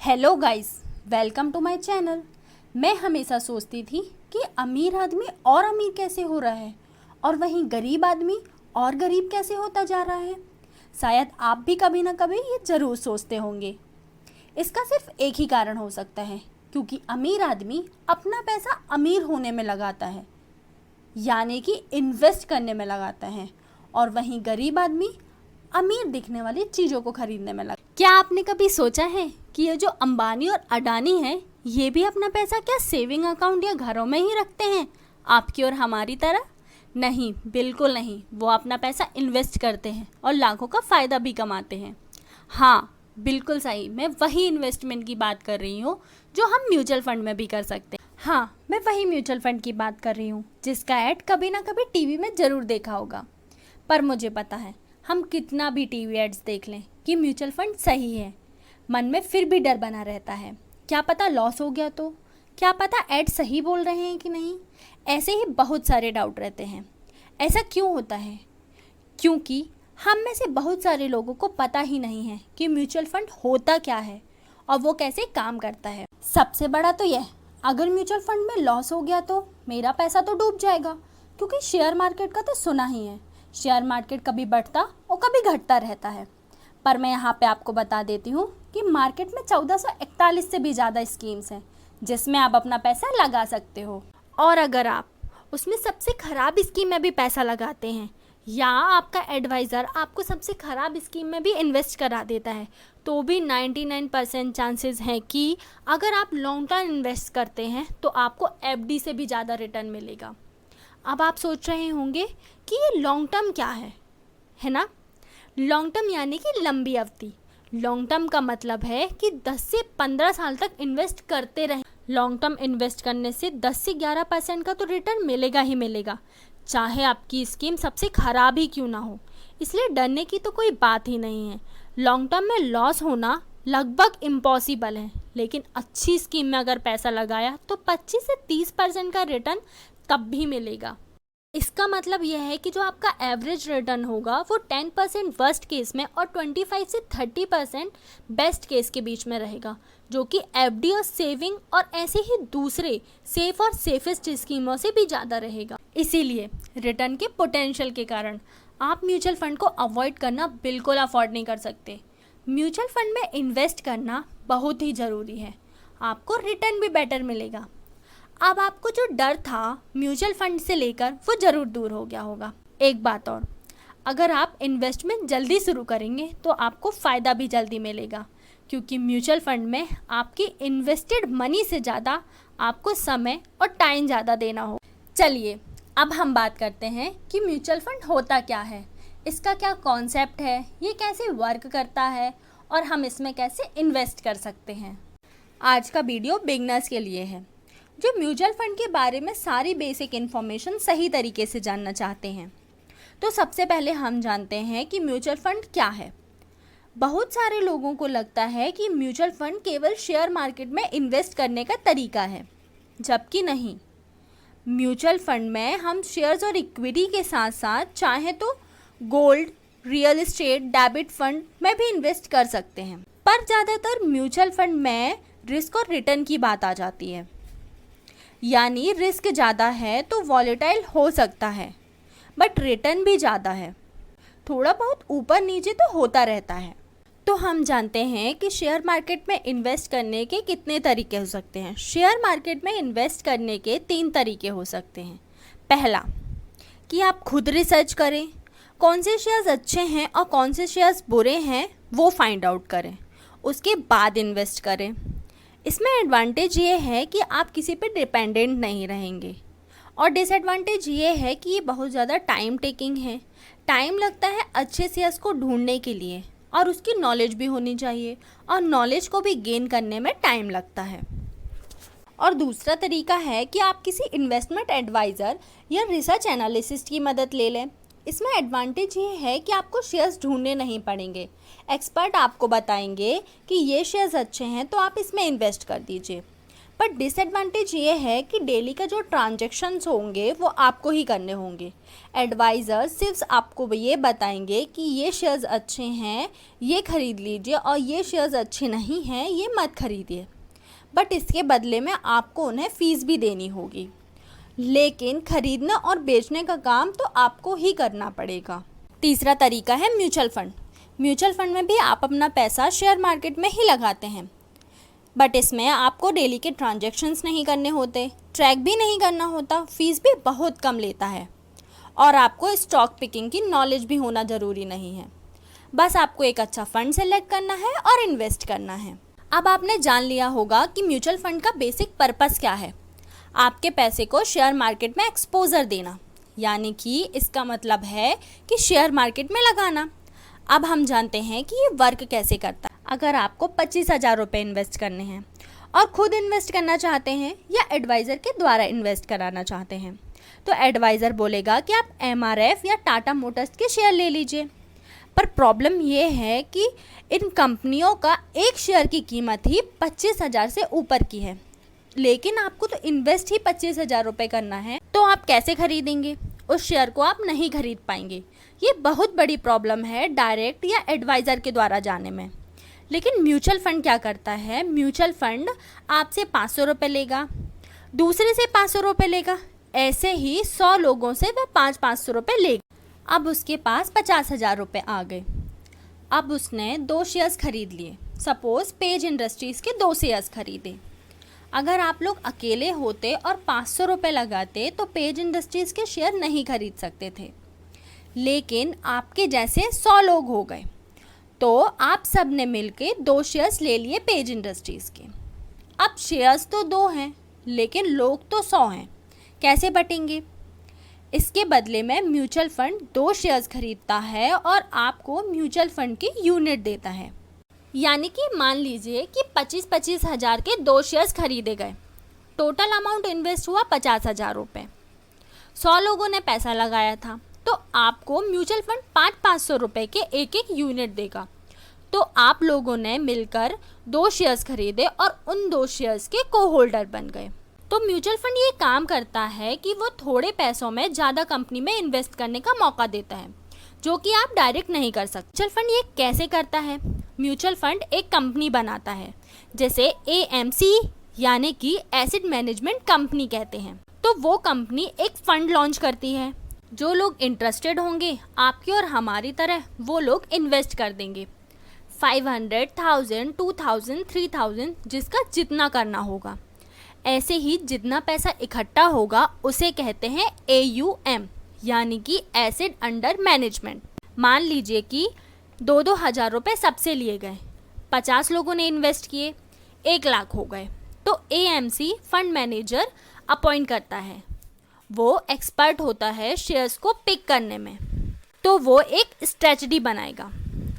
Hello guys, welcome to my channel. मैं हमेशा सोचती थी कि अमीर आदमी और अमीर कैसे हो रहा है और वहीं गरीब आदमी और गरीब कैसे होता जा रहा है। शायद आप भी कभी ना कभी ये ज़रूर सोचते होंगे। इसका सिर्फ एक ही कारण हो सकता है, क्योंकि अमीर आदमी अपना पैसा अमीर होने में लगाता है, यानी कि इन्वेस्ट करने में लगाता है, और वहीं गरीब आदमी अमीर दिखने वाली चीज़ों को खरीदने में लगा। क्या आपने कभी सोचा है कि ये जो अंबानी और अडानी हैं, ये भी अपना पैसा क्या सेविंग अकाउंट या घरों में ही रखते हैं, आपकी और हमारी तरह? नहीं, बिल्कुल नहीं। वो अपना पैसा इन्वेस्ट करते हैं और लाखों का फ़ायदा भी कमाते हैं। हाँ, बिल्कुल सही, मैं वही इन्वेस्टमेंट की बात कर रही हूँ जो हम म्यूचुअल फंड में भी कर सकते हैं। हाँ, मैं वही म्यूचुअल फंड की बात कर रही हूँ जिसका ऐड कभी ना कभी टीवी में ज़रूर देखा होगा। पर मुझे पता है, हम कितना भी टीवी एड्स देख लें कि म्यूचुअल फंड सही है, मन में फिर भी डर बना रहता है। क्या पता लॉस हो गया तो? क्या पता ऐड सही बोल रहे हैं कि नहीं? ऐसे ही बहुत सारे डाउट रहते हैं। ऐसा क्यों होता है? क्योंकि हम में से बहुत सारे लोगों को पता ही नहीं है कि म्यूचुअल फंड होता क्या है और वो कैसे काम करता है। सबसे बड़ा तो यह, अगर म्यूचुअल फंड में लॉस हो गया तो मेरा पैसा तो डूब जाएगा, क्योंकि शेयर मार्केट का तो सुना ही है, शेयर मार्केट कभी बढ़ता और कभी घटता रहता है। पर मैं यहाँ पे आपको बता देती हूँ कि मार्केट में 1441 से भी ज़्यादा स्कीम्स हैं जिसमें आप अपना पैसा लगा सकते हो। और अगर आप उसमें सबसे ख़राब स्कीम में भी पैसा लगाते हैं या आपका एडवाइज़र आपको सबसे ख़राब स्कीम में भी इन्वेस्ट करा देता है, तो भी 99% चांसेस हैं कि अगर आप लॉन्ग टर्म इन्वेस्ट करते हैं तो आपको एफडी से भी ज़्यादा रिटर्न मिलेगा। अब आप सोच रहे होंगे कि ये लॉन्ग टर्म क्या है ना? लॉन्ग टर्म यानी कि लंबी अवधि। लॉन्ग टर्म का मतलब है कि 10 से 15 साल तक इन्वेस्ट करते रहें। लॉन्ग टर्म इन्वेस्ट करने से 10 से 11% का तो रिटर्न मिलेगा ही मिलेगा, चाहे आपकी स्कीम सबसे ख़राब ही क्यों ना हो। इसलिए डरने की तो कोई बात ही नहीं है। लॉन्ग टर्म में लॉस होना लगभग इम्पॉसिबल है, लेकिन अच्छी स्कीम में अगर पैसा लगाया तो 25 से 30% का रिटर्न तब भी मिलेगा। इसका मतलब यह है कि जो आपका एवरेज रिटर्न होगा वो 10% वर्स्ट केस में और 25 से 30% बेस्ट केस के बीच में रहेगा, जो कि एफडी और सेविंग और ऐसे ही दूसरे सेफ और सेफेस्ट स्कीमों से भी ज़्यादा रहेगा। इसीलिए रिटर्न के पोटेंशियल के कारण आप म्यूचुअल फंड को अवॉइड करना बिल्कुल अफोर्ड नहीं कर सकते। म्यूचुअल फंड में इन्वेस्ट करना बहुत ही ज़रूरी है, आपको रिटर्न भी बेटर मिलेगा। अब आपको जो डर था म्यूचुअल फंड से लेकर वो ज़रूर दूर हो गया होगा। एक बात और, अगर आप इन्वेस्टमेंट जल्दी शुरू करेंगे तो आपको फ़ायदा भी जल्दी मिलेगा, क्योंकि म्यूचुअल फंड में आपकी इन्वेस्टेड मनी से ज़्यादा आपको समय और टाइम ज़्यादा देना हो। चलिए अब हम बात करते हैं कि म्यूचुअल फंड होता क्या है, इसका क्या कॉन्सेप्ट है, ये कैसे वर्क करता है और हम इसमें कैसे इन्वेस्ट कर सकते हैं। आज का वीडियो बिगनर्स के लिए है जो म्यूचुअल फंड के बारे में सारी बेसिक इन्फॉर्मेशन सही तरीके से जानना चाहते हैं। तो सबसे पहले हम जानते हैं कि म्यूचुअल फंड क्या है। बहुत सारे लोगों को लगता है कि म्यूचुअल फंड केवल शेयर मार्केट में इन्वेस्ट करने का तरीका है, जबकि नहीं। म्यूचुअल फंड में हम शेयर्स और इक्विटी के साथ साथ चाहे तो gold, real estate, debit fund में भी इन्वेस्ट कर सकते हैं। पर ज़्यादातर म्यूचुअल फंड में रिस्क और रिटर्न की बात आ जाती है, यानी रिस्क ज़्यादा है तो वॉलेटाइल हो सकता है, बट रिटर्न भी ज़्यादा है, थोड़ा बहुत ऊपर नीचे तो होता रहता है। तो हम जानते हैं कि शेयर मार्केट में इन्वेस्ट करने के कितने तरीके हो सकते हैं। शेयर मार्केट में इन्वेस्ट करने के 3 तरीके हो सकते हैं। पहला कि आप खुद रिसर्च करें, कौन से शेयर्स अच्छे हैं और कौन से शेयर्स बुरे हैं वो फाइंड आउट करें, उसके बाद इन्वेस्ट करें। इसमें एडवांटेज ये है कि आप किसी पे डिपेंडेंट नहीं रहेंगे, और डिसएडवांटेज ये है कि ये बहुत ज़्यादा टाइम टेकिंग है। टाइम लगता है अच्छे शेयर्स को ढूंढने के लिए, और उसकी नॉलेज भी होनी चाहिए, और नॉलेज को भी गेन करने में टाइम लगता है। और दूसरा तरीका है कि आप किसी इन्वेस्टमेंट एडवाइज़र या रिसर्च एनालिसिस्ट की मदद ले लें। इसमें एडवांटेज ये है कि आपको शेयर्स ढूंढने नहीं पड़ेंगे, एक्सपर्ट आपको बताएंगे कि ये शेयर्स अच्छे हैं तो आप इसमें इन्वेस्ट कर दीजिए। पर डिसएडवांटेज ये है कि डेली का जो ट्रांजैक्शंस होंगे वो आपको ही करने होंगे। एडवाइज़र सिर्फ आपको ये बताएंगे कि ये शेयर्स अच्छे हैं, ये ख़रीद लीजिए, और ये शेयर्स अच्छे नहीं हैं, ये मत खरीदिए। बट इसके बदले में आपको उन्हें फ़ीस भी देनी होगी, लेकिन ख़रीदने और बेचने का काम तो आपको ही करना पड़ेगा। तीसरा तरीका है म्यूचुअल फ़ंड। म्यूचुअल फ़ंड में भी आप अपना पैसा शेयर मार्केट में ही लगाते हैं, बट इसमें आपको डेली के ट्रांजैक्शंस नहीं करने होते, ट्रैक भी नहीं करना होता, फ़ीस भी बहुत कम लेता है, और आपको स्टॉक पिकिंग की नॉलेज भी होना ज़रूरी नहीं है। बस आपको एक अच्छा फ़ंड सेलेक्ट करना है और इन्वेस्ट करना है। अब आपने जान लिया होगा कि म्यूचुअल फ़ंड का बेसिक पर्पस क्या है। आपके पैसे को शेयर मार्केट में एक्सपोजर देना, यानी कि इसका मतलब है कि शेयर मार्केट में लगाना। अब हम जानते हैं कि ये वर्क कैसे करता है। अगर आपको 25,000 रुपये इन्वेस्ट करने हैं और ख़ुद इन्वेस्ट करना चाहते हैं या एडवाइज़र के द्वारा इन्वेस्ट कराना चाहते हैं, तो एडवाइज़र बोलेगा कि आप MRF या टाटा मोटर्स के शेयर ले लीजिए। पर प्रॉब्लम ये है कि इन कंपनियों का एक शेयर की कीमत ही 25,000 से ऊपर की है, लेकिन आपको तो इन्वेस्ट ही 25,000 रुपये करना है, तो आप कैसे खरीदेंगे? उस शेयर को आप नहीं खरीद पाएंगे। ये बहुत बड़ी प्रॉब्लम है डायरेक्ट या एडवाइज़र के द्वारा जाने में। लेकिन म्यूचुअल फ़ंड क्या करता है? म्यूचुअल फ़ंड आपसे 500 रुपये लेगा, दूसरे से 500 रुपये लेगा, ऐसे ही 100 लोगों से वह 500 रुपये लेगा। अब उसके पास 50,000 रुपये आ गए। अब उसने 2 शेयर्स खरीद लिए। सपोज़ पेज इंडस्ट्रीज़ के 2 शेयर्स खरीदे। अगर आप लोग अकेले होते और 500 रुपये लगाते तो पेज इंडस्ट्रीज़ के शेयर नहीं खरीद सकते थे, लेकिन आपके जैसे 100 लोग हो गए, तो आप सब ने मिलके 2 शेयर्स ले लिए पेज इंडस्ट्रीज़ के। अब शेयर्स तो 2 हैं, लेकिन लोग तो 100 हैं, कैसे बटेंगे? इसके बदले में म्यूचुअल फ़ंड 2 शेयर्स खरीदता है और आपको म्यूचुअल फ़ंड की यूनिट देता है। यानी कि मान लीजिए कि 25-25 हज़ार के 2 शेयर्स खरीदे गए, टोटल अमाउंट इन्वेस्ट हुआ 50,000 रुपये। 100 लोगों ने पैसा लगाया था, तो आपको म्यूचुअल फ़ंड 500 रुपये के एक यूनिट देगा। तो आप लोगों ने मिलकर 2 शेयर्स खरीदे और उन 2 शेयर्स के को होल्डर बन गए। तो म्यूचुअल फ़ंड ये काम करता है कि वो थोड़े पैसों में ज़्यादा कंपनी में इन्वेस्ट करने का मौका देता है, जो कि आप डायरेक्ट नहीं कर सकते। म्यूचुअल फ़ंड ये कैसे करता है? म्यूचुअल फ़ंड एक कंपनी बनाता है, जैसे AMC, यानी कि एसेट मैनेजमेंट कंपनी कहते हैं। तो वो कंपनी एक फ़ंड लॉन्च करती है। जो लोग इंटरेस्टेड होंगे आपकी और हमारी तरह, वो लोग इन्वेस्ट कर देंगे 500,000, 2,000, 3,000, जिसका जितना करना होगा। ऐसे ही जितना पैसा इकट्ठा होगा उसे कहते हैं AUM, यानी कि एसेट अंडर मैनेजमेंट। मान लीजिए कि 2-2 हज़ार रुपये सबसे लिए गए, 50 लोगों ने इन्वेस्ट किए, 1 लाख हो गए। तो AMC फंड मैनेजर अपॉइंट करता है। वो एक्सपर्ट होता है शेयर्स को पिक करने में, तो वो एक स्ट्रेटजी बनाएगा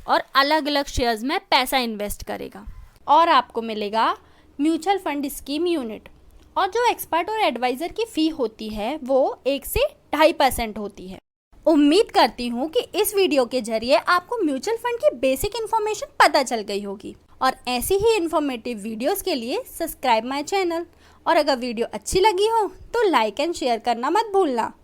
और अलग अलग शेयर्स में पैसा इन्वेस्ट करेगा और आपको मिलेगा म्यूचुअल फंड स्कीम यूनिट। और जो एक्सपर्ट और एडवाइज़र की फ़ी होती है वो 1 से 2.5% होती है। उम्मीद करती हूँ कि इस वीडियो के जरिए आपको म्यूचुअल फंड की बेसिक इन्फॉर्मेशन पता चल गई होगी। और ऐसी ही इन्फॉर्मेटिव वीडियोस के लिए सब्सक्राइब माय चैनल। और अगर वीडियो अच्छी लगी हो तो लाइक एंड शेयर करना मत भूलना।